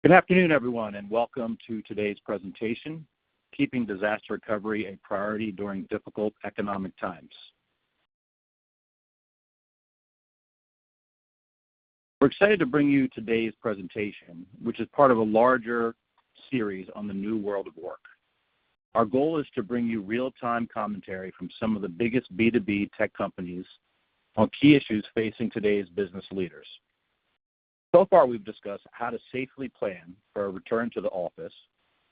Good afternoon, everyone, and welcome to today's presentation, Keeping Disaster Recovery a Priority During Difficult Economic Times. We're excited to bring you today's presentation, which is part of a larger series on the new world of work. Our goal is to bring you real-time commentary from some of the biggest B2B tech companies on key issues facing today's business leaders. So far, we've discussed how to safely plan for a return to the office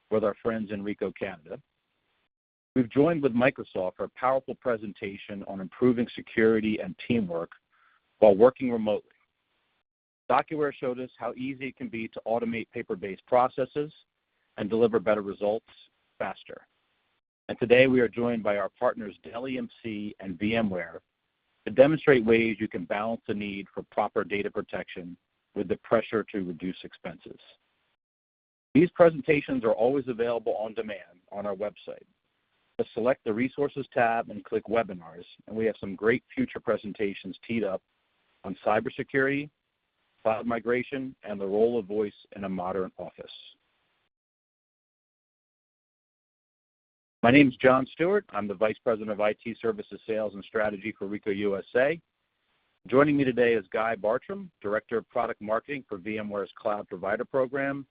with our friends in Ricoh, Canada. We've joined with Microsoft for a powerful presentation on improving security and teamwork while working remotely. DocuWare showed us how easy it can be to automate paper-based processes and deliver better results faster. And today, we are joined by our partners Dell EMC and VMware to demonstrate ways you can balance the need for proper data protection with the pressure to reduce expenses. These presentations are always available on demand on our website. Just select the Resources tab and click Webinars, and we have some great future presentations teed up on cybersecurity, cloud migration, and the role of voice in a modern office. My name is John Stewart. I'm the Vice President of IT Services Sales and Strategy for Ricoh USA. Joining me today is Guy Bartram, Director of Product Marketing for VMware's Cloud Provider Program,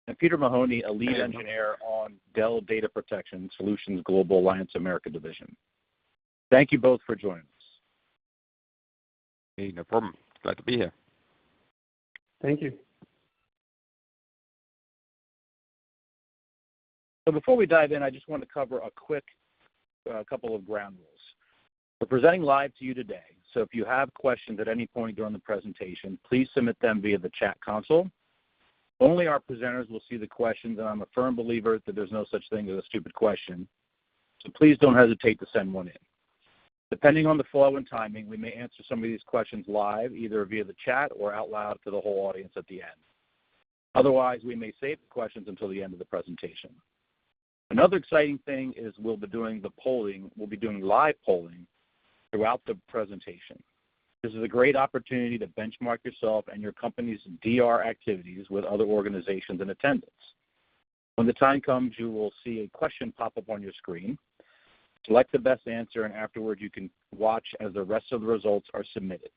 and Peter Mahoney, a Lead Engineer on Dell Data Protection Solutions Global Alliance America Division. Thank you both for joining us. Hey, no problem. Glad to be here. Thank you. So before we dive in, I just want to cover a quick couple of ground rules. We're presenting live to you today, so if you have questions at any point during the presentation, please submit them via the chat console. Only our presenters will see the questions, and I'm a firm believer that there's no such thing as a stupid question, so please don't hesitate to send one in. Depending on the flow and timing, we may answer some of these questions live, either via the chat or out loud to the whole audience at the end. Otherwise, we may save the questions until the end of the presentation. Another exciting thing is we'll be doing live polling throughout the presentation. This is a great opportunity to benchmark yourself and your company's DR activities with other organizations in attendance. When the time comes, you will see a question pop up on your screen. Select the best answer, and afterward you can watch as the rest of the results are submitted,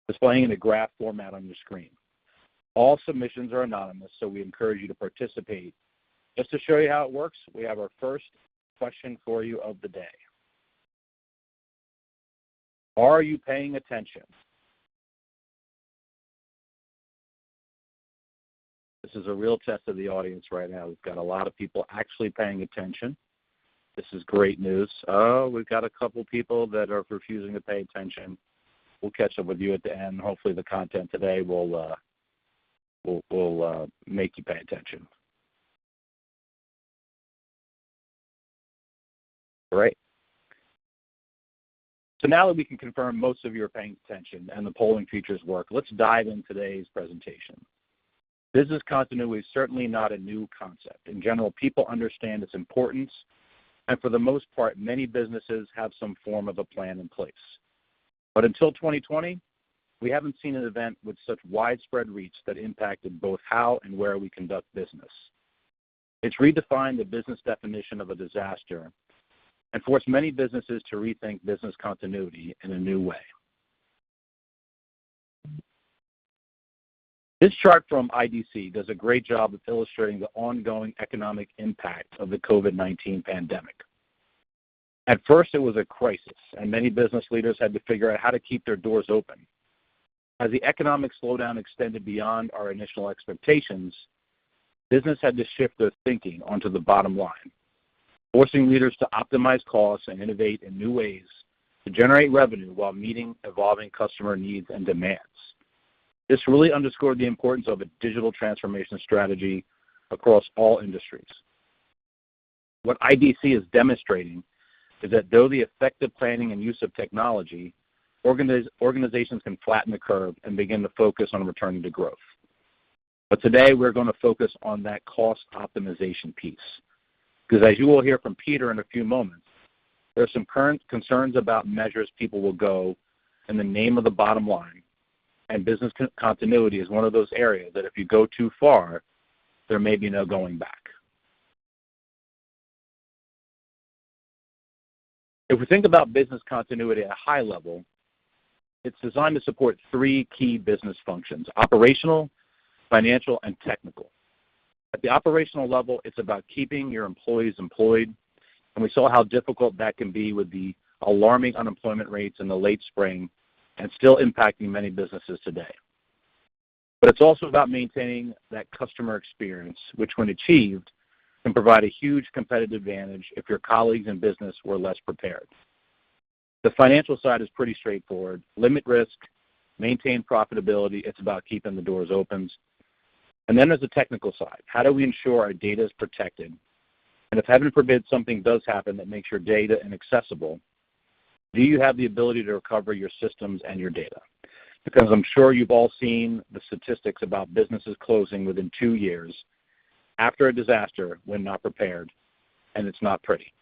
displaying in a graph format on your screen. All submissions are anonymous, so we encourage you to participate. Just to show you how it works, we have our first question for you of the day. Are you paying attention? This is a real test of the audience right now. We've got a lot of people actually paying attention. This is great news. Oh, we've got a couple people that are refusing to pay attention. We'll catch up with you at the end. Hopefully the content today will make you pay attention. Great. So now that we can confirm most of you are paying attention and the polling features work, let's dive into today's presentation. Business continuity is certainly not a new concept. In general, people understand its importance, and for the most part, many businesses have some form of a plan in place. But until 2020, we haven't seen an event with such widespread reach that impacted both how and where we conduct business. It's redefined the business definition of a disaster and forced many businesses to rethink business continuity in a new way. This chart from IDC does a great job of illustrating the ongoing economic impact of the COVID-19 pandemic. At first, it was a crisis, and many business leaders had to figure out how to keep their doors open. As the economic slowdown extended beyond our initial expectations, business had to shift their thinking onto the bottom line, forcing leaders to optimize costs and innovate in new ways to generate revenue while meeting evolving customer needs and demands. This really underscored the importance of a digital transformation strategy across all industries. What IDC is demonstrating is that though the effective planning and use of technology, organizations can flatten the curve and begin to focus on returning to growth. But today we're going to focus on that cost optimization piece. Because as you will hear from Peter in a few moments, there are some current concerns about measures people will go in the name of the bottom line and business continuity is one of those areas that if you go too far, there may be no going back. If we think about business continuity at a high level, it's designed to support three key business functions: operational, financial, and technical. At the operational level, it's about keeping your employees employed, and we saw how difficult that can be with the alarming unemployment rates in the late spring and still impacting many businesses today. But it's also about maintaining that customer experience, which when achieved, can provide a huge competitive advantage if your colleagues in business were less prepared. The financial side is pretty straightforward. Limit risk, maintain profitability. It's about keeping the doors open. And then there's the technical side. How do we ensure our data is protected? And if heaven forbid something does happen that makes your data inaccessible, do you have the ability to recover your systems and your data? Because I'm sure you've all seen the statistics about businesses closing within 2 years after a disaster when not prepared, and it's not pretty.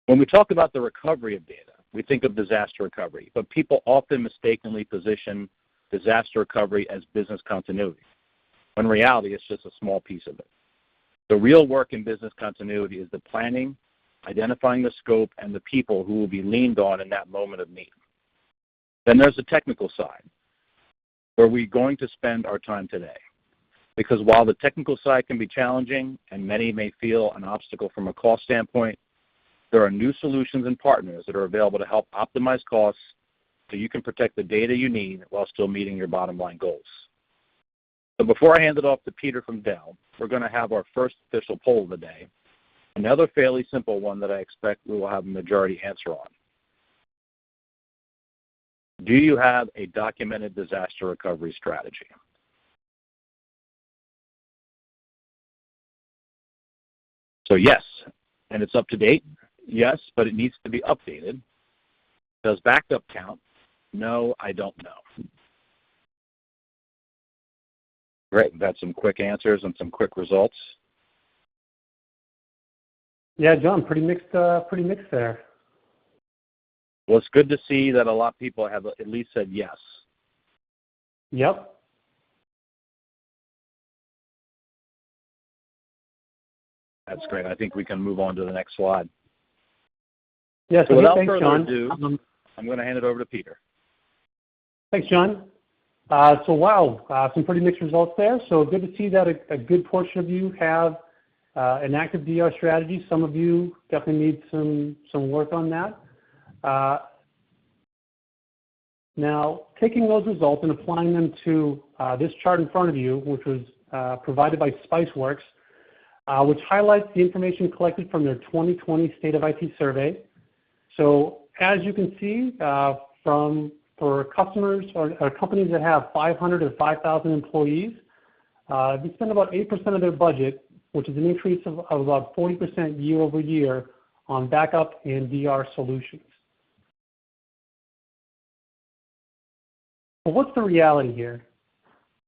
When we talk about the recovery of data, we think of disaster recovery, but people often mistakenly position disaster recovery as business continuity. When in reality, it's just a small piece of it. The real work in business continuity is the planning, identifying the scope, and the people who will be leaned on in that moment of need. Then there's the technical side, where we're going to spend our time today. Because while the technical side can be challenging and many may feel an obstacle from a cost standpoint, there are new solutions and partners that are available to help optimize costs so you can protect the data you need while still meeting your bottom line goals. So before I hand it off to Peter from Dell, we're going to have our first official poll of the day, another fairly simple one that I expect we will have a majority answer on. Do you have a documented disaster recovery strategy? So yes, and it's up to date. Yes, but it needs to be updated. Does backup count? No, I don't know. Great, we've got some quick answers and some quick results. Yeah, John, pretty mixed there. Well, it's good to see that a lot of people have at least said yes. Yep. That's great. I think we can move on to the next slide. Yeah, so without thanks, further John. ado, I'm going to hand it over to Peter. Thanks, John. Some pretty mixed results there. So good to see that a good portion of you have an active DR strategy. Some of you definitely need some work on that. Now, taking those results and applying them to this chart in front of you, which was provided by Spiceworks, which highlights the information collected from their 2020 State of IT survey. So as you can see, for customers or companies that have 500 or 5,000 employees, they spend about 8% of their budget, which is an increase of about 40% year over year on backup and DR solutions. But what's the reality here?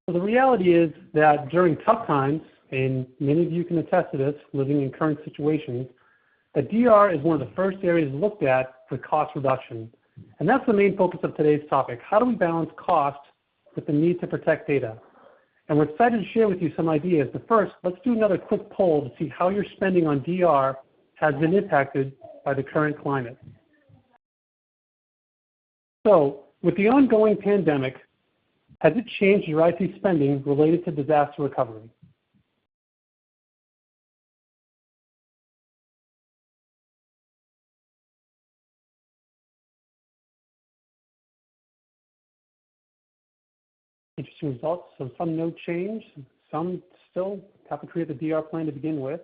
So the reality is that during tough times, and many of you can attest to this living in current situations, that DR is one of the first areas looked at for cost reduction. And that's the main focus of today's topic. How do we balance cost with the need to protect data? And we're excited to share with you some ideas. But first, let's do another quick poll to see how your spending on DR has been impacted by the current climate. So, with the ongoing pandemic, has it changed your IT spending related to disaster recovery? Interesting results. So some no change, some still have to create the DR plan to begin with.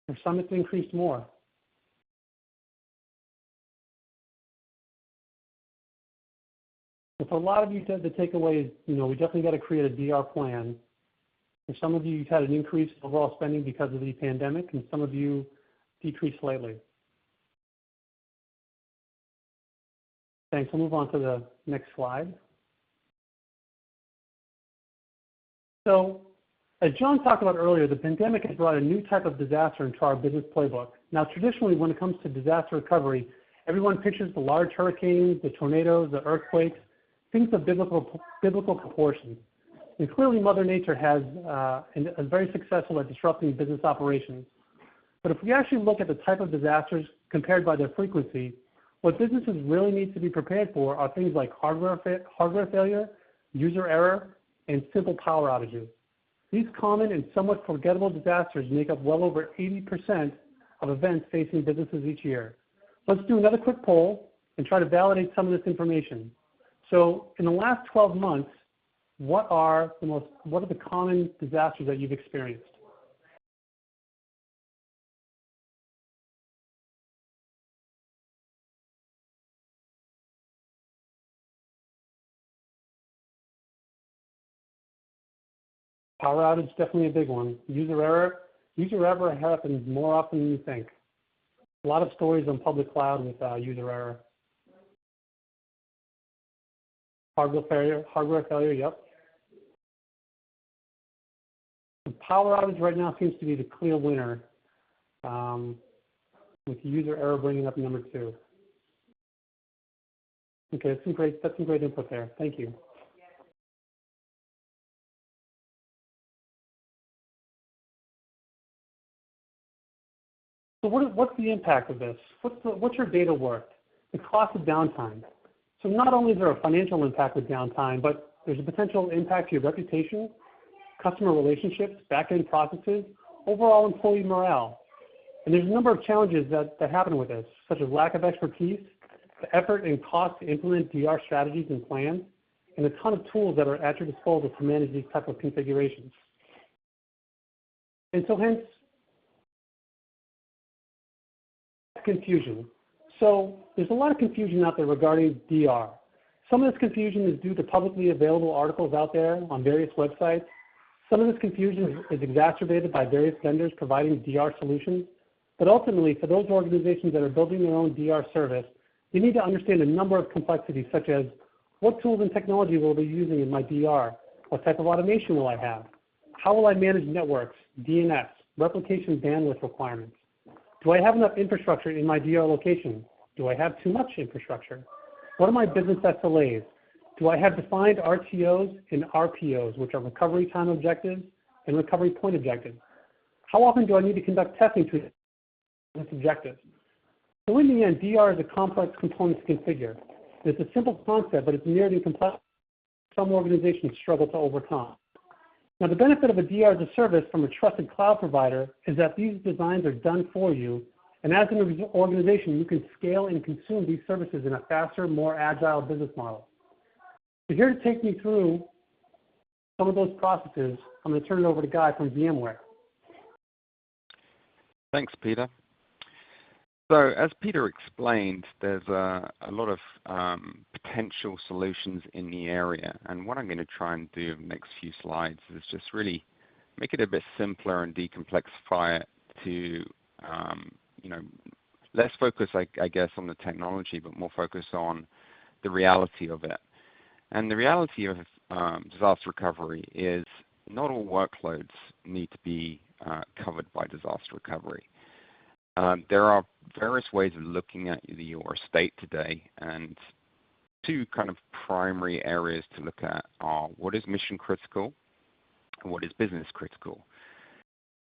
For some it's increased more. So for a lot of you, the takeaway is, we definitely got to create a DR plan. For some of you, you've had an increase in overall spending because of the pandemic, and some of you decreased slightly. Thanks. We'll move on to the next slide. So, as John talked about earlier, the pandemic has brought a new type of disaster into our business playbook. Now, traditionally, when it comes to disaster recovery, Everyone pictures the large hurricanes, the tornadoes, the earthquakes, things of biblical proportions. And clearly Mother Nature is very successful at disrupting business operations. But if we actually look at the type of disasters compared by their frequency, what businesses really need to be prepared for are things like hardware failure, user error, and simple power outages. These common and somewhat forgettable disasters make up well over 80% of events facing businesses each year. Let's do another quick poll and try to validate some of this information. So in the last 12 months, what are the common disasters that you've experienced? Power outage, definitely a big one. User error happens more often than you think. A lot of stories on public cloud with user error. Hardware failure, yep. The power outage right now seems to be the clear winner, with user error bringing up number 2. Okay, that's some great input there. Thank you. So what's the impact of this? What's your data worth? The cost of downtime. So not only is there a financial impact with downtime, but there's a potential impact to your reputation, customer relationships, back-end processes, overall employee morale. And there's a number of challenges that happen with this, such as lack of expertise, the effort and cost to implement DR strategies and plans, and a ton of tools that are at your disposal to manage these type of configurations. And so hence, confusion. So there's a lot of confusion out there regarding DR. Some of this confusion is due to publicly available articles out there on various websites. Some of this confusion is exacerbated by various vendors providing DR solutions. But ultimately, for those organizations that are building their own DR service, you need to understand a number of complexities, such as what tools and technology will I be using in my DR? What type of automation will I have? How will I manage networks, DNS, replication bandwidth requirements? Do I have enough infrastructure in my DR location? Do I have too much infrastructure? What are my business SLAs? Do I have defined RTOs and RPOs, which are recovery time objectives and recovery point objectives? How often do I need to conduct testing to this objective? So in the end, DR is a complex component to configure. It's a simple concept, but it's mirrored in complexity some organizations struggle to overcome. Now, the benefit of a DR as a service from a trusted cloud provider is that these designs are done for you, and as an organization, you can scale and consume these services in a faster, more agile business model. So here to take me through some of those processes, I'm going to turn it over to Guy from VMware. Thanks, Peter. So as Peter explained, there's a lot of potential solutions in the area. And what I'm going to try and do in the next few slides is just really make it a bit simpler and decomplexify it to, less focus, I guess, on the technology, but more focus on the reality of it. And the reality of disaster recovery is not all workloads need to be covered by disaster recovery. There are various ways of looking at your estate today, and two kind of primary areas to look at are what is mission critical and what is business critical.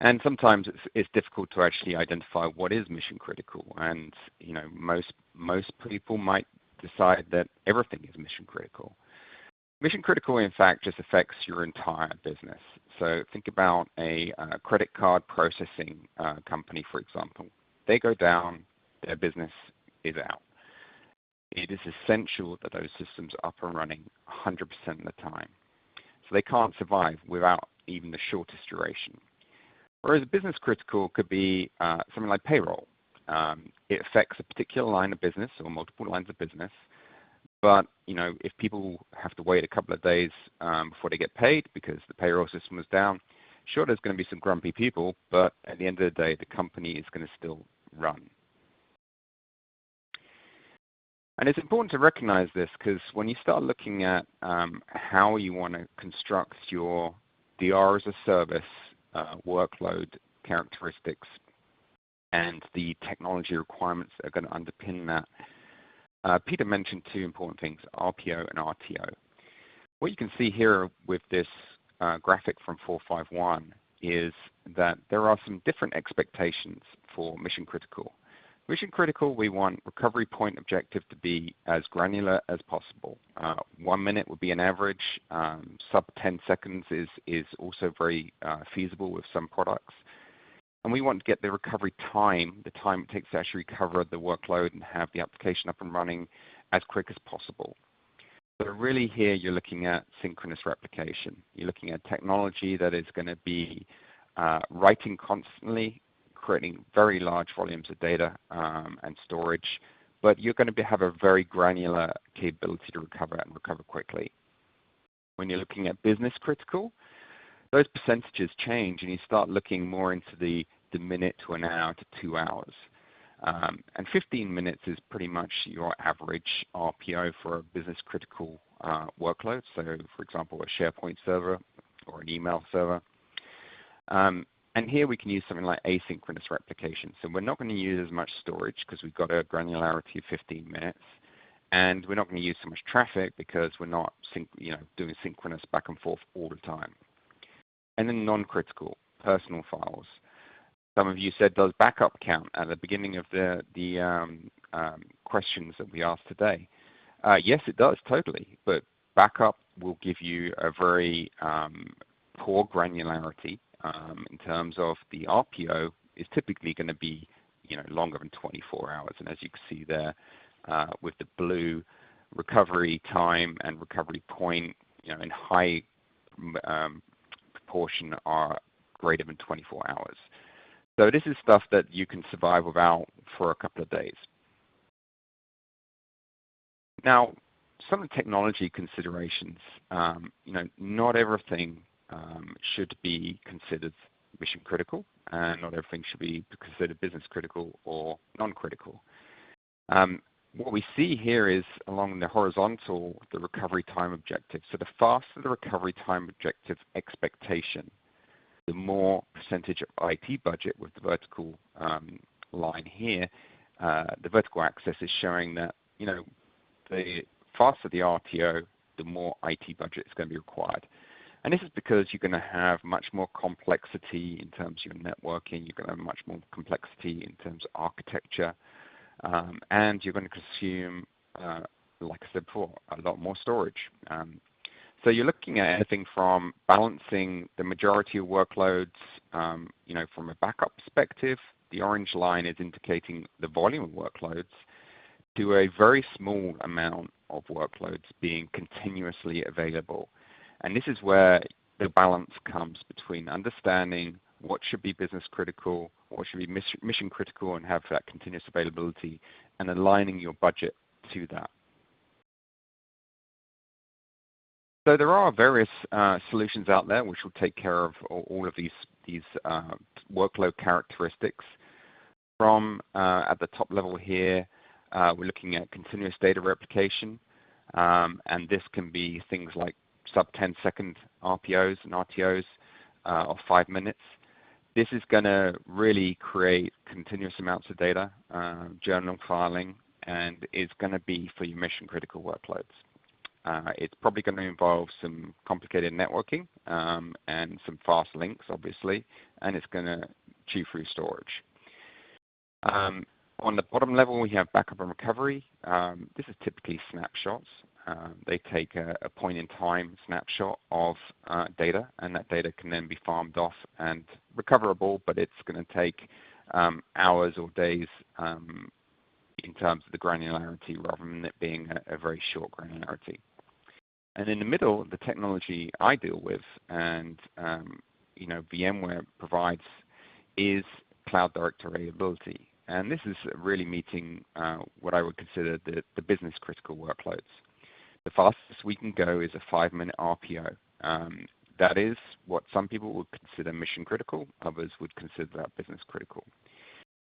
And sometimes it's difficult to actually identify what is mission critical, and most people might decide that everything is mission critical. Mission critical, in fact, just affects your entire business. So think about a credit card processing company, for example. They go down, their business is out. It is essential that those systems are up and running 100% of the time. So they can't survive without even the shortest duration. Whereas business critical could be something like payroll. It affects a particular line of business or multiple lines of business. But if people have to wait a couple of days before they get paid because the payroll system was down, sure, there's going to be some grumpy people, but at the end of the day, the company is going to still run. And it's important to recognize this because when you start looking at how you want to construct your DR as a service workload characteristics and the technology requirements that are going to underpin that, Peter mentioned two important things, RPO and RTO. What you can see here with this graphic from 451 is that there are some different expectations for mission critical. Mission critical, we want recovery point objective to be as granular as possible. 1 minute would be an average. Sub 10 seconds is also very feasible with some products. And we want to get the recovery time, the time it takes to actually recover the workload and have the application up and running as quick as possible. So really here you're looking at synchronous replication. You're looking at technology that is going to be writing constantly, creating very large volumes of data and storage, but you're going to have a very granular capability to recover and recover quickly. When you're looking at business critical, those percentages change and you start looking more into the minute to an hour to 2 hours. And 15 minutes is pretty much your average RPO for a business critical workload. So for example, a SharePoint server or an email server. And here we can use something like asynchronous replication. So we're not going to use as much storage because we've got a granularity of 15 minutes. And we're not going to use so much traffic because we're not doing synchronous back and forth all the time. And then non-critical, personal files. Some of you said, does backup count at the beginning of the questions that we asked today? Yes, it does, totally. But backup will give you a very poor granularity in terms of the RPO is typically going to be longer than 24 hours. And as you can see there with the blue, recovery time and recovery point in high proportion are greater than 24 hours. So this is stuff that you can survive without for a couple of days. Now, some of the technology considerations, not everything should be considered mission critical, and not everything should be considered business critical or non-critical. What we see here is along the horizontal, the recovery time objective. So the faster the recovery time objective expectation, the more percentage of IT budget with the vertical line here, the vertical axis is showing that the faster the RTO, the more IT budget is going to be required. And this is because you're going to have much more complexity in terms of your networking, you're going to have much more complexity in terms of architecture, and you're going to consume, like I said before, a lot more storage. So you're looking at anything from balancing the majority of workloads, from a backup perspective. The orange line is indicating the volume of workloads to a very small amount of workloads being continuously available. And this is where the balance comes between understanding what should be business critical, what should be mission critical and have that continuous availability, and aligning your budget to that. So there are various solutions out there which will take care of all of these workload characteristics. From at the top level here, we're looking at continuous data replication, and this can be things like sub 10 second RPOs and RTOs of 5 minutes. This is going to really create continuous amounts of data, journal filing, and is going to be for your mission critical workloads. It's probably going to involve some complicated networking and some fast links, obviously, and it's going to chew through storage. On the bottom level, we have backup and recovery. This is typically snapshots. They take a point-in-time snapshot of data, and that data can then be farmed off and recoverable, but it's going to take hours or days in terms of the granularity rather than it being a very short granularity. And in the middle, the technology I deal with and VMware provides is cloud direct availability. And this is really meeting what I would consider the business critical workloads. The fastest we can go is a 5-minute RPO. That is what some people would consider mission critical, others would consider that business critical.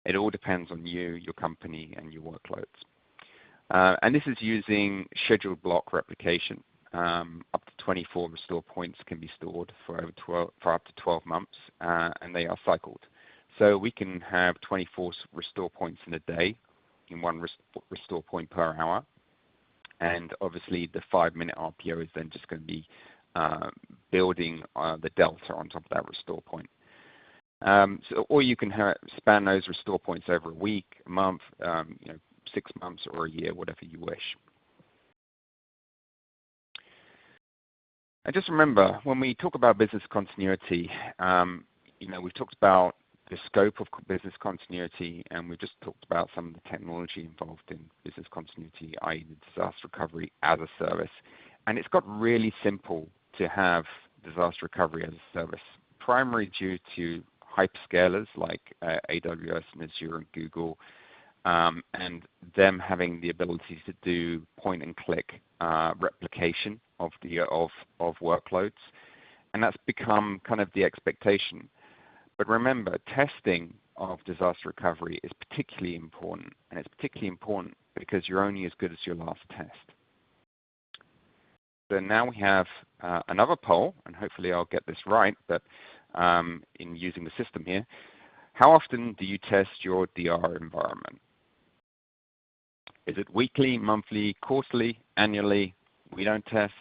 It all depends on you, your company, and your workloads. And this is using scheduled block replication. Up to 24 restore points can be stored for up to 12 months, and they are cycled. So we can have 24 restore points in a day, in one restore point per hour. And obviously the 5-minute RPO is then just going to be building the delta on top of that restore point. Or you can span those restore points over a week, a month, 6 months, or a year, whatever you wish. And just remember, when we talk about business continuity, we've talked about the scope of business continuity, and we've just talked about some of the technology involved in business continuity, i.e. the disaster recovery as a service. And it's got really simple to have disaster recovery as a service, primarily due to hyperscalers like AWS and Azure and Google, and them having the ability to do point-and-click replication of workloads. And that's become kind of the expectation. But remember, testing of disaster recovery is particularly important, and it's particularly important because you're only as good as your last test. So now we have another poll, and hopefully I'll get this right, but in using the system here. How often do you test your DR environment? Is it weekly, monthly, quarterly, annually? We don't test,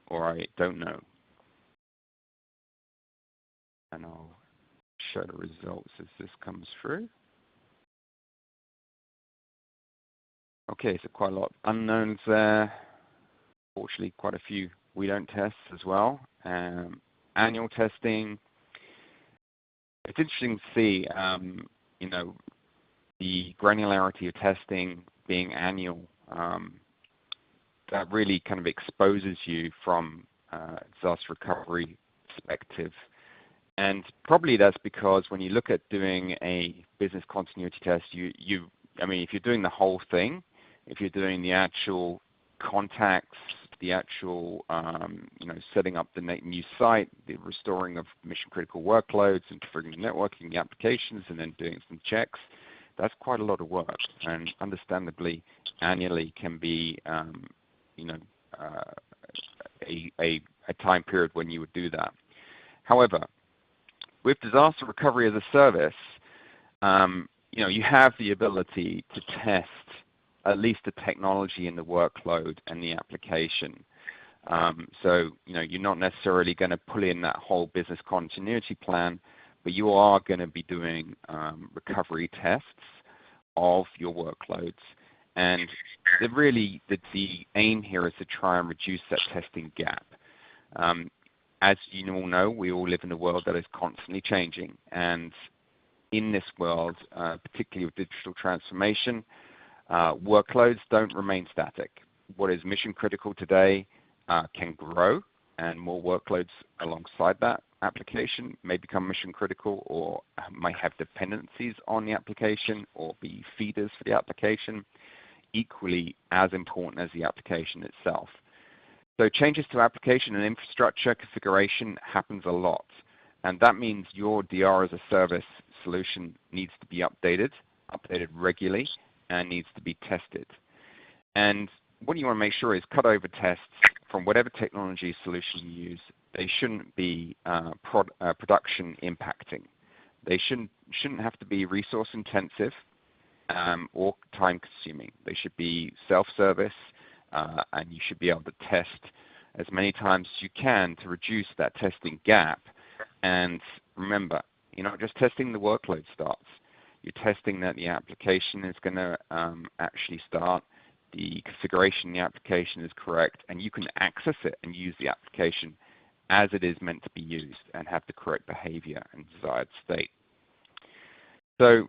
or I don't know. And I'll show the results as this comes through. Okay, so quite a lot of unknowns there. Fortunately, quite a few we don't test as well. Annual testing. It's interesting to see, the granularity of testing being annual. That really kind of exposes you from a disaster recovery perspective. And probably that's because when you look at doing a business continuity test, if you're doing the whole thing, if you're doing the actual contacts, the actual, setting up the new site, the restoring of mission critical workloads and configuring the networking, the applications, and then doing some checks, that's quite a lot of work. And understandably, annually can be, a time period when you would do that. However, with disaster recovery as a service, you have the ability to test at least the technology and the workload and the application. So you're not necessarily going to pull in that whole business continuity plan, but you are going to be doing recovery tests of your workloads. And the aim here is to try and reduce that testing gap. As you all know, we all live in a world that is constantly changing. And in this world, particularly with digital transformation, workloads don't remain static. What is mission critical today can grow, and more workloads alongside that application may become mission critical or might have dependencies on the application or be feeders for the application, equally as important as the application itself. So changes to application and infrastructure configuration happens a lot. And that means your DR as a service solution needs to be updated regularly, and needs to be tested. And what you want to make sure is cutover tests from whatever technology solution you use, they shouldn't be production impacting. They shouldn't have to be resource intensive or time consuming. They should be self-service, and you should be able to test as many times as you can to reduce that testing gap. And remember, you're not just testing the workload starts. You're testing that the application is going to actually start, the configuration in the application is correct, and you can access it and use the application as it is meant to be used and have the correct behavior and desired state. So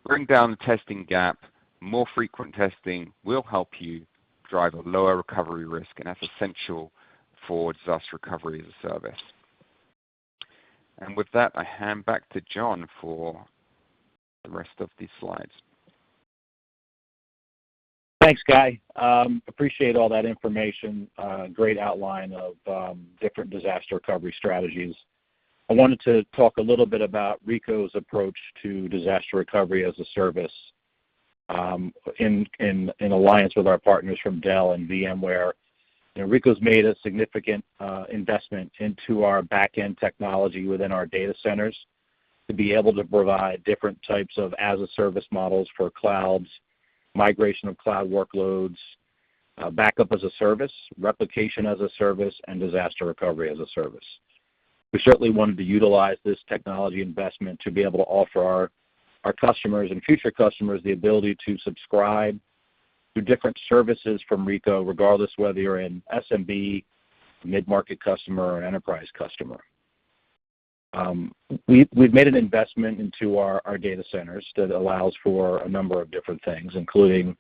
bring down the testing gap. More frequent testing will help you drive a lower recovery risk, and that's essential for disaster recovery as a service. And with that, I hand back to John for the rest of these slides. Thanks, Guy. Appreciate all that information. Great outline of different disaster recovery strategies. I wanted to talk a little bit about Ricoh's approach to disaster recovery as a service in alliance with our partners from Dell and VMware. Ricoh's made a significant investment into our back-end technology within our data centers to be able to provide different types of as-a-service models for clouds migration of cloud workloads, backup as a service, replication as a service, and disaster recovery as a service. We certainly wanted to utilize this technology investment to be able to offer our customers and future customers the ability to subscribe to different services from Ricoh, regardless whether you're an SMB, mid-market customer, or an enterprise customer. We've made an investment into our data centers that allows for a number of different things, including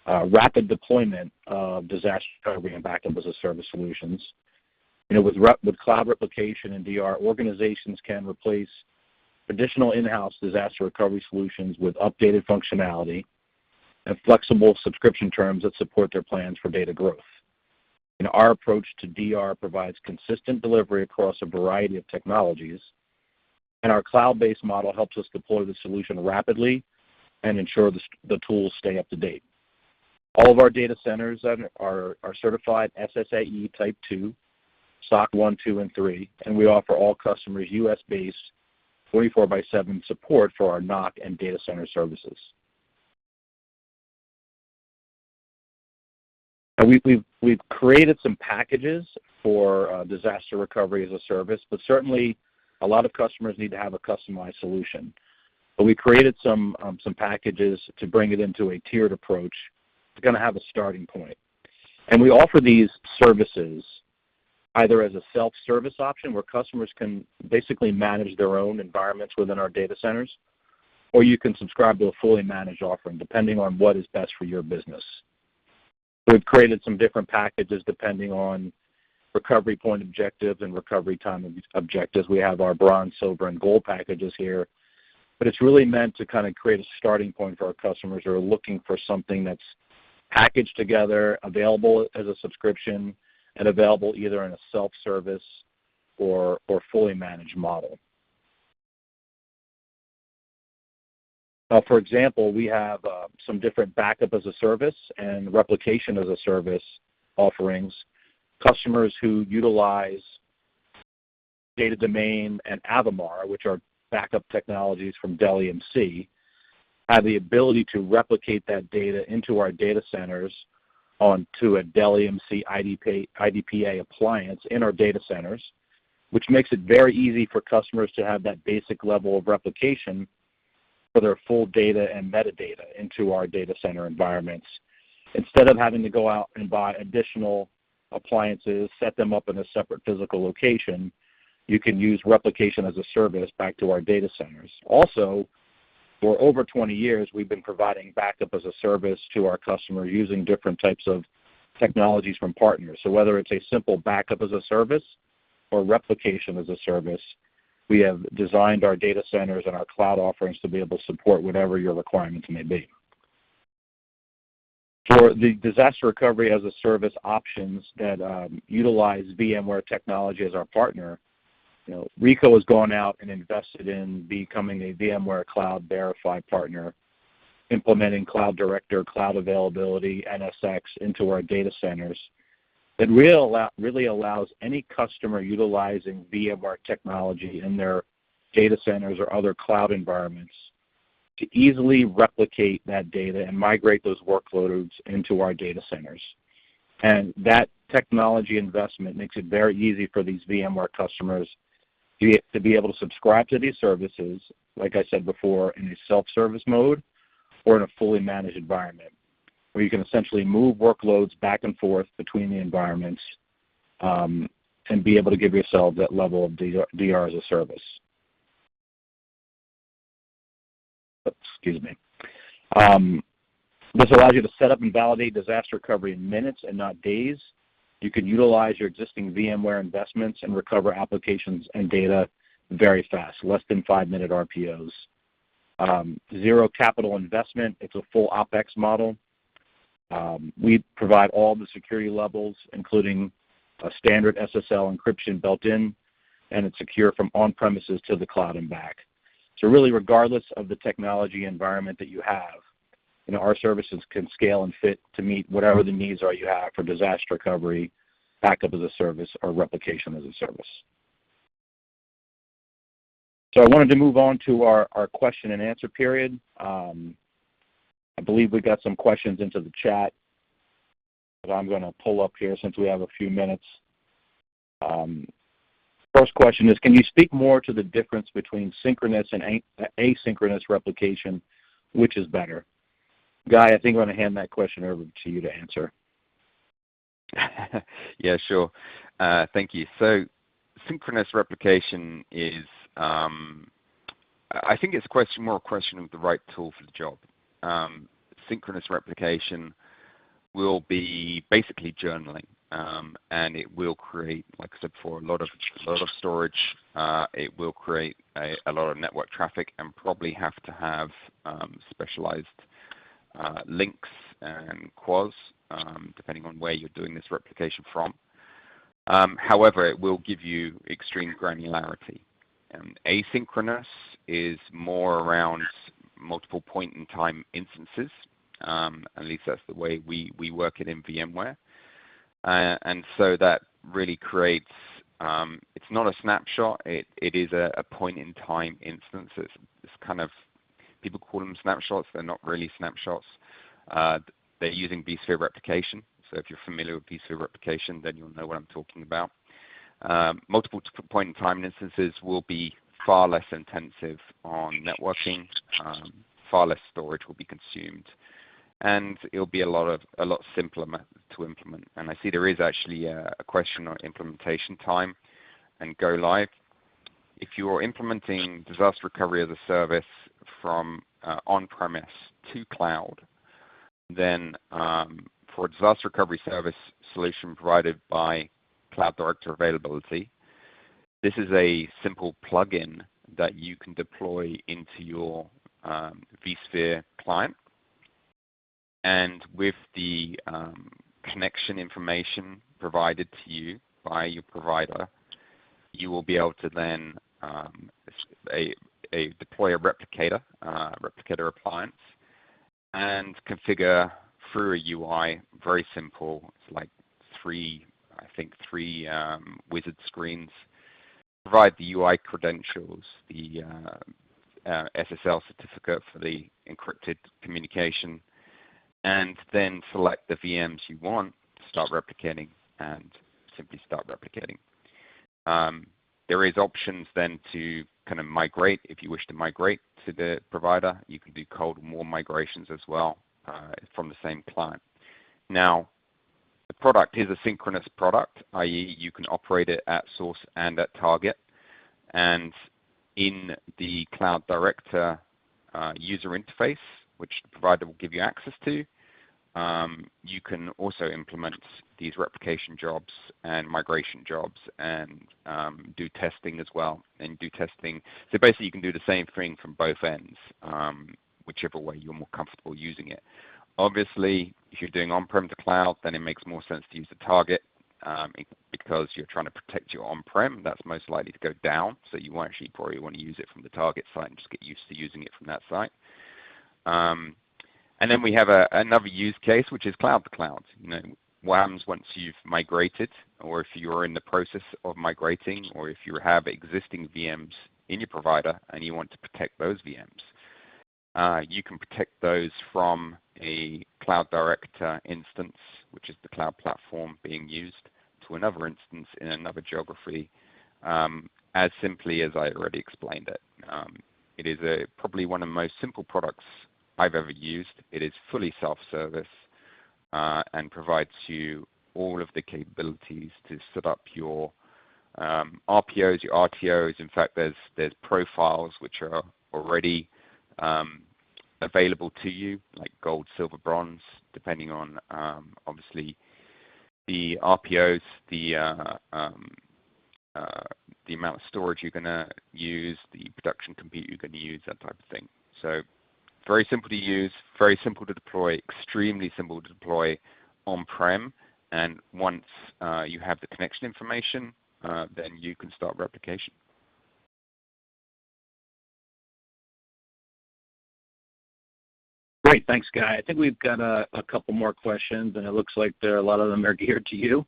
rapid deployment of disaster recovery and backup as a service solutions. With cloud replication and DR, organizations can replace traditional in-house disaster recovery solutions with updated functionality and flexible subscription terms that support their plans for data growth. Our approach to DR provides consistent delivery across a variety of technologies, and our cloud-based model helps us deploy the solution rapidly and ensure the tools stay up to date. All of our data centers are certified SSAE Type 2, SOC 1, 2, and 3, and we offer all customers US-based 24/7 support for our NOC and data center services. We've created some packages for disaster recovery as a service, but certainly a lot of customers need to have a customized solution. But we created some packages to bring it into a tiered approach. It's going to have a starting point. And we offer these services either as a self-service option where customers can basically manage their own environments within our data centers, or you can subscribe to a fully managed offering depending on what is best for your business. We've created some different packages depending on recovery point objectives and recovery time objectives. We have our bronze, silver, and gold packages here, but it's really meant to kind of create a starting point for our customers who are looking for something that's packaged together, available as a subscription, and available either in a self-service or fully managed model. For example, we have some different backup as a service and replication as a service offerings. Customers who utilize Data Domain and Avamar, which are backup technologies from Dell EMC, have the ability to replicate that data into our data centers onto a Dell EMC IDPA appliance in our data centers, which makes it very easy for customers to have that basic level of replication for their full data and metadata into our data center environments. Instead of having to go out and buy additional appliances, set them up in a separate physical location, you can use replication as a service back to our data centers. Also, for over 20 years, we've been providing backup as a service to our customers using different types of technologies from partners. So whether it's a simple backup as a service or replication as a service, we have designed our data centers and our cloud offerings to be able to support whatever your requirements may be. For the disaster recovery as a service options that utilize VMware Technology as our partner, Ricoh has gone out and invested in becoming a VMware Cloud Verified partner, implementing Cloud Director, Cloud Availability, NSX into our data centers. It really allows any customer utilizing VMware Technology in their data centers or other cloud environments to easily replicate that data and migrate those workloads into our data centers. And that technology investment makes it very easy for these VMware customers to be able to subscribe to these services, like I said before, in a self-service mode or in a fully managed environment, where you can essentially move workloads back and forth between the environments and be able to give yourself that level of DR as a service. Excuse me. This allows you to set up and validate disaster recovery in minutes and not days. You can utilize your existing VMware investments and recover applications and data very fast, less than 5-minute RPOs. Zero capital investment. It's a full OpEx model. We provide all the security levels, including a standard SSL encryption built in, and it's secure from on-premises to the cloud and back. So really, regardless of the technology environment that you have, our services can scale and fit to meet whatever the needs are you have for disaster recovery, backup as a service, or replication as a service. So I wanted to move on to our question and answer period. I believe we got some questions into the chat that I'm going to pull up here since we have a few minutes. First question is, can you speak more to the difference between synchronous and asynchronous replication? Which is better? Guy, I think I'm going to hand that question over to you to answer. Yeah, sure. Thank you. So synchronous replication is, I think it's more a question of the right tool for the job. Synchronous replication will be basically journaling, and it will create, like I said before, a lot of storage. It will create a lot of network traffic, and probably have to have specialized links and quas, depending on where you're doing this replication from. However, it will give you extreme granularity. Asynchronous is more around multiple point-in-time instances. At least that's the way we work it in VMware. And so that really creates, it's not a snapshot, it is a point-in-time instance. It's kind of, people call them snapshots, they're not really snapshots. They're using vSphere replication. So if you're familiar with vSphere replication, then you'll know what I'm talking about. Multiple point-in-time instances will be far less intensive on networking. Far less storage will be consumed, and it'll be a lot simpler to implement. And I see there is actually a question on implementation time and go live. If you're implementing disaster recovery as a service from on-premise to cloud, then for a disaster recovery service solution provided by Cloud Director Availability, this is a simple plugin that you can deploy into your vSphere client. And with the connection information provided to you by your provider, you will be able to then deploy a replicator appliance, and configure through a UI, very simple. It's like three wizard screens. Provide the UI credentials, the SSL certificate for the encrypted communication, and then select the VMs you want to start replicating, and simply start replicating. There is options then to kind of migrate. If you wish to migrate to the provider, you can do cold and warm migrations as well from the same client. Now, the product is a synchronous product, i.e. you can operate it at source and at target. And in the Cloud Director user interface, which the provider will give you access to, you can also implement these replication jobs and migration jobs, and do testing as well. And do testing. So basically you can do the same thing from both ends, whichever way you're more comfortable using it. Obviously, if you're doing on-prem to cloud, then it makes more sense to use the target, because you're trying to protect your on-prem. That's most likely to go down. So you won't actually probably want to use it from the target site and just get used to using it from that site. And then we have another use case, which is cloud to cloud. What happens once you've migrated, or if you're in the process of migrating, or if you have existing VMs in your provider and you want to protect those VMs. You can protect those from a Cloud Director instance, which is the cloud platform being used, to another instance in another geography, as simply as I already explained it. It is probably one of the most simple products I've ever used. It is fully self-service and provides you all of the capabilities to set up your RPOs, your RTOs. In fact, there's profiles which are already available to you, like gold, silver, bronze, depending on obviously the RPOs, the amount of storage you're going to use, the production compute you're going to use, that type of thing. So very simple to use, very simple to deploy, extremely simple to deploy on-prem. And once you have the connection information, then you can start replication. Great, thanks, Guy. I think we've got a couple more questions, and it looks like a lot of them are geared to you.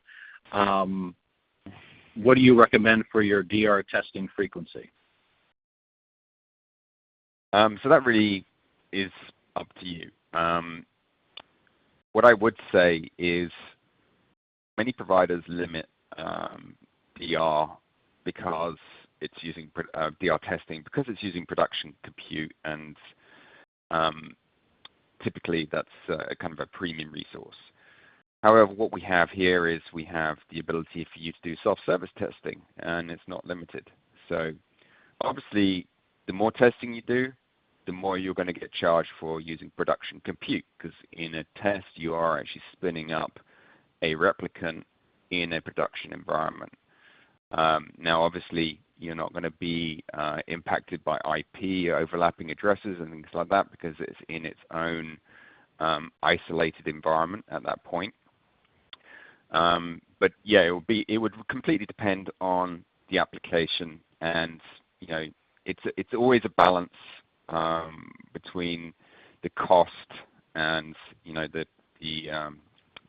What do you recommend for your DR testing frequency? So that really is up to you. What I would say is many providers limit DR because it's using DR testing because it's using production compute, and typically that's kind of a premium resource. However, what we have here is we have the ability for you to do self-service testing, and it's not limited. So obviously, the more testing you do, the more you're going to get charged for using production compute, because in a test you are actually spinning up a replicant in a production environment. Now, obviously, you're not going to be impacted by IP overlapping addresses and things like that because it's in its own isolated environment at that point. But yeah, it would completely depend on the application, and it's always a balance between the cost and the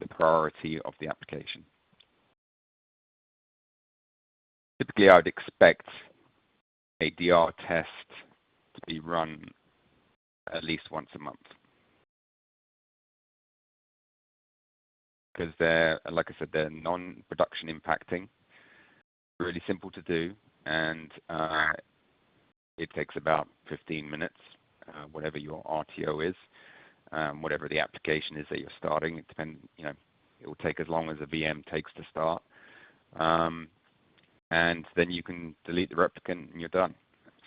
priority of the application. Typically, I would expect a DR test to be run at least once a month, because they're, like I said, they're non-production impacting, really simple to do, and it takes about 15 minutes, whatever your RTO is, whatever the application is that you're starting. It depends, it will take as long as a VM takes to start. And then you can delete the replicant and you're done.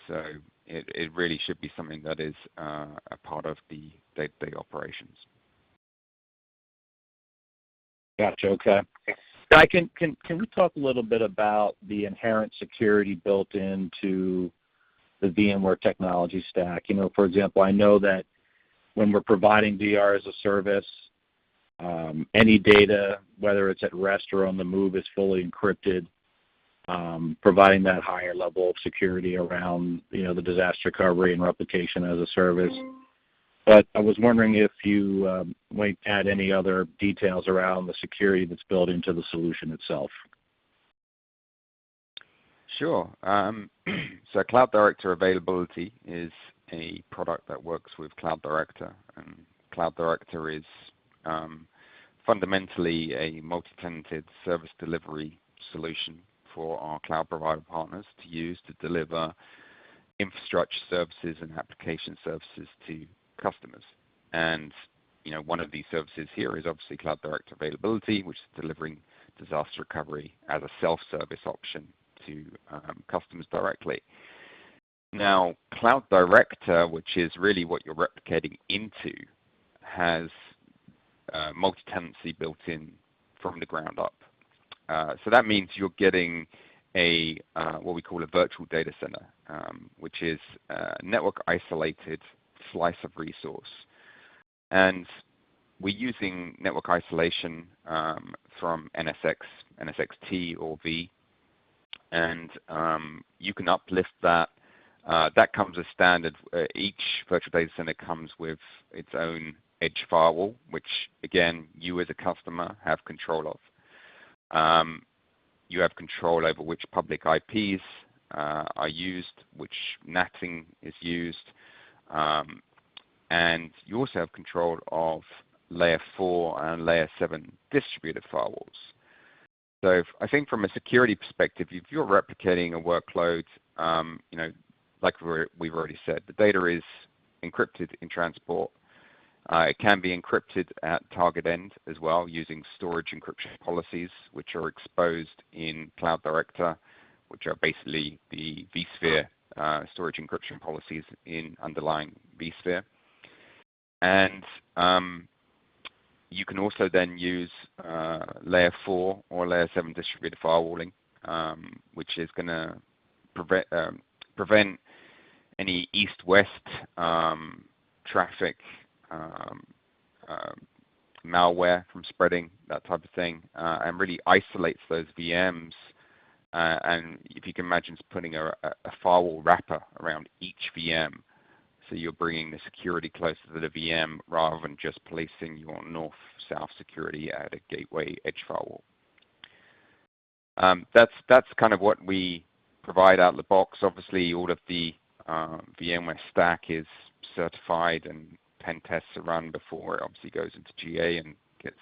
So it really should be something that is a part of the day-to-day operations. Gotcha. Okay. Can we talk a little bit about the inherent security built into the VMware technology stack? For example, I know that when we're providing DR as a service, any data, whether it's at rest or on the move, is fully encrypted, providing that higher level of security around the disaster recovery and replication as a service. But I was wondering if you might add any other details around the security that's built into the solution itself. Sure. So Cloud Director Availability is a product that works with Cloud Director, and Cloud Director is fundamentally a multi-tenanted service delivery solution for our cloud provider partners to use to deliver infrastructure services and application services to customers. And one of these services here is obviously Cloud Director Availability, which is delivering disaster recovery as a self-service option to customers directly. Now, Cloud Director, which is really what you're replicating into, has multi-tenancy built in from the ground up. So that means you're getting a what we call a virtual data center, which is a network isolated slice of resource. And we're using network isolation from NSX, NSXT or V, and you can uplift that. That comes as standard. Each virtual data center comes with its own edge firewall, which again, you as a customer have control of. You have control over which public IPs are used, which NATing is used, and you also have control of layer 4 and layer 7 distributed firewalls. So I think from a security perspective, if you're replicating a workload, like we've already said, the data is encrypted in transport. It can be encrypted at target end as well using storage encryption policies, which are exposed in Cloud Director, which are basically the vSphere storage encryption policies in underlying vSphere. And you can also then use layer 4 or layer 7 distributed firewalling, which is going to prevent any east-west traffic, malware from spreading, that type of thing, and really isolates those VMs. And if you can imagine putting a firewall wrapper around each VM, so you're bringing the security closer to the VM rather than just placing your north-south security at a gateway edge firewall. That's kind of what we provide out of the box. Obviously, all of the VMware stack is certified and pen tests are run before it obviously goes into GA and gets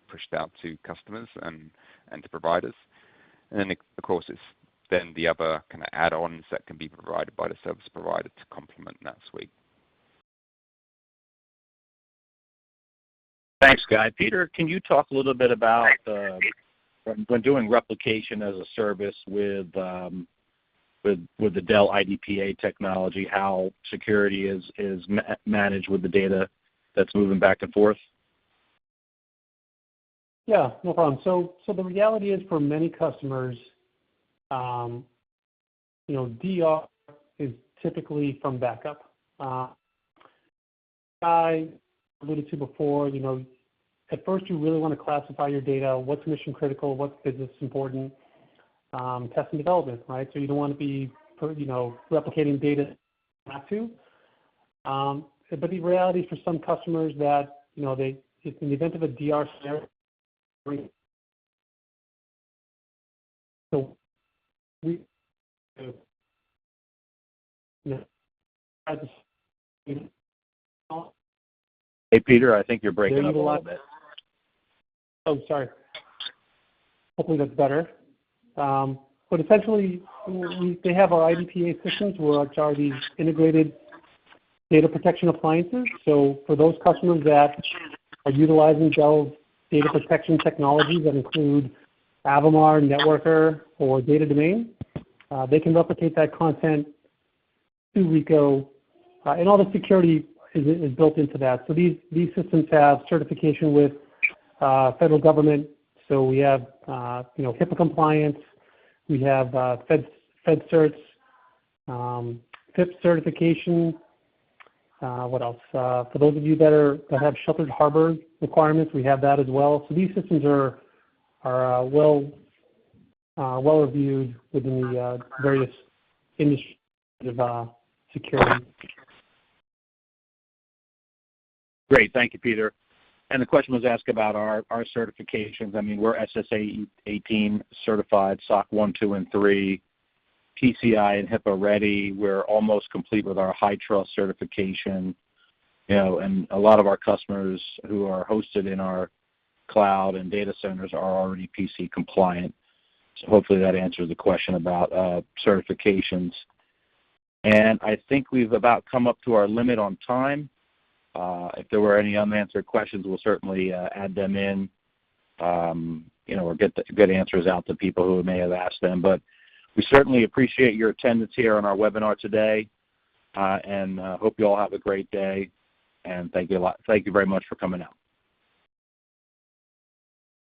pushed out to customers and to providers. And then, of course, it's then the other kind of add-ons that can be provided by the service provider to complement that suite. Thanks, Guy. Peter, can you talk a little bit about when doing replication as a service with the Dell IDPA technology, how security is managed with the data that's moving back and forth? Yeah, no problem. So the reality is for many customers, DR is typically from backup. I alluded to before, at first you really want to classify your data, what's mission critical, what's business important, test and development, right? So you don't want to be, replicating data not to. But the reality is for some customers that, if in the event of a DR scenario, so we, Hey, Peter, I think you're breaking up a little bit. Oh, sorry. Hopefully that's better. But essentially, they have our IDPA systems, which are these integrated data protection appliances. So for those customers that are utilizing Dell's data protection technologies that include Avamar, Networker, or Data Domain, they can replicate that content to Ricoh, and all the security is built into that. So these systems have certification with federal government. So we have HIPAA compliance, we have Fed certs, FIPS certification. What else? For those of you that have sheltered harbor requirements, we have that as well. So these systems are well reviewed within the various industries of security. Great, thank you, Peter. And the question was asked about our certifications. I mean, we're SSA 18 certified, SOC 1, 2, and 3, PCI and HIPAA ready. We're almost complete with our high trust certification. And a lot of our customers who are hosted in our cloud and data centers are already PC compliant. So hopefully that answers the question about certifications. And I think we've about come up to our limit on time. If there were any unanswered questions, we'll certainly add them in, or get answers out to people who may have asked them. But we certainly appreciate your attendance here on our webinar today, and hope you all have a great day. And thank you very much for coming out.